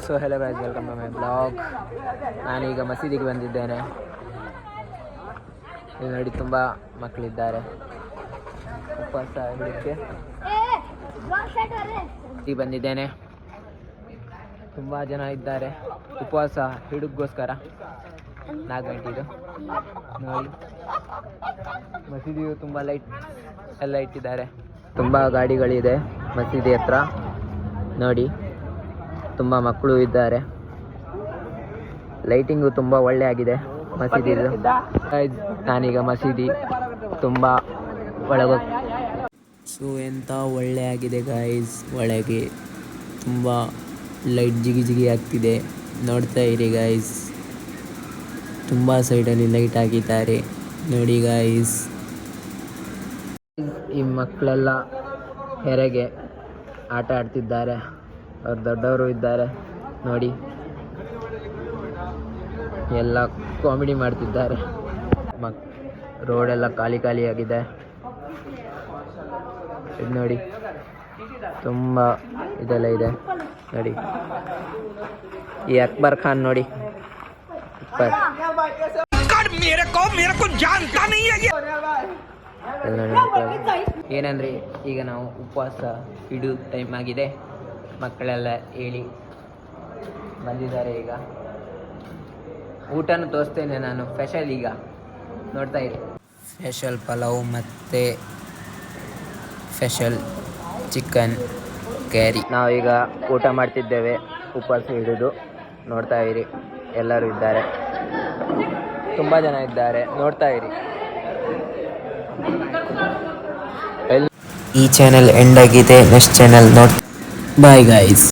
So hello guys, welcome to my blog. ನಾನೀಗ ಮಸೀದಿಗೆ ಬಂದಿದ್ದೇನೆ. ಇಲ್ಲಿ ನೋಡಿ ತುಂಬ ಮಕ್ಕಳಿದ್ದಾರೆ ಉಪವಾಸ ಹಿಡಿಕ್ಕೆ ಬಂದಿದ್ದೇನೆ. ತುಂಬ ಜನ ಇದ್ದಾರೆ ಉಪವಾಸ ಹಿಡಿಗೋಸ್ಕರ. 4 ಗಂಟೆದು ನೋಡಿ. ಮಸೀದಿಯು ತುಂಬ ಲೈಟ್ ಎಲ್ಲ ಇಟ್ಟಿದ್ದಾರೆ. ತುಂಬ ಗಾಡಿಗಳಿದೆ ಮಸೀದಿ ಹತ್ರ ನೋಡಿ. ತುಂಬ ಮಕ್ಕಳು ಇದ್ದಾರೆ. ಲೈಟಿಂಗು ತುಂಬ ಒಳ್ಳೆ ಆಗಿದೆ ಮಸೀದಿದು. ನಾನೀಗ ಮಸೀದಿ ತುಂಬ ಒಳಗೆ ಸೊ ಎಂಥ ಒಳ್ಳೆ ಆಗಿದೆ ಗೈಸ್. ಒಳಗೆ ತುಂಬ ಲೈಟ್ ಜಿಗಿ ಜಿಗಿ ಆಗ್ತಿದೆ, ನೋಡ್ತಾ ಇರಿ ಗೈಸ್. ತುಂಬ ಸೈಡಲ್ಲಿ ಲೈಟ್ ಹಾಕಿದ್ದಾರೆ ನೋಡಿ ಗೈಸ್. ಈ ಮಕ್ಕಳೆಲ್ಲ ಹೊರಗೆ ಆಟ ಆಡ್ತಿದ್ದಾರೆ. ಅವ್ರು ದೊಡ್ಡವರು ಇದ್ದಾರೆ ನೋಡಿ, ಎಲ್ಲ ಕಾಮಿಡಿ ಮಾಡ್ತಿದ್ದಾರೆ. ರೋಡೆಲ್ಲ ಖಾಲಿ ಖಾಲಿಯಾಗಿದೆ. ಇದು ನೋಡಿ ತುಂಬ ಇದೆಲ್ಲ ಇದೆ ನೋಡಿ. ಈ ಅಕ್ಬರ್ ಖಾನ್ ನೋಡಿ, ಏನಂದ್ರೆ ಈಗ ನಾವು ಉಪವಾಸ ಇಡು ಟೈಮ್ ಆಗಿದೆ. ಮಕ್ಕಳೆಲ್ಲ ಹೇಳಿ ಬಂದಿದ್ದಾರೆ. ಈಗ ಊಟನೂ ತೋರಿಸ್ತೇನೆ ನಾನು. ಸ್ಪೆಷಲ್ ಈಗ ನೋಡ್ತಾ ಇರಿ. ಸ್ಪೆಷಲ್ ಪಲಾವ್ ಮತ್ತು ಸ್ಪೆಷಲ್ ಚಿಕನ್ ಕ್ಯಾರಿ. ನಾವೀಗ ಊಟ ಮಾಡ್ತಿದ್ದೇವೆ ಉಪವಾಸ ಹಿಡಿದು. ನೋಡ್ತಾ ಇರಿ, ಎಲ್ಲರೂ ಇದ್ದಾರೆ, ತುಂಬ ಜನ ಇದ್ದಾರೆ, ನೋಡ್ತಾ ಇರಿ. ಈ ಚಾನೆಲ್ ಎಂಡ್ ಆಗಿದೆ. ನೆಕ್ಸ್ಟ್ ಚಾನೆಲ್ ನೋಡಿ. Bye guys.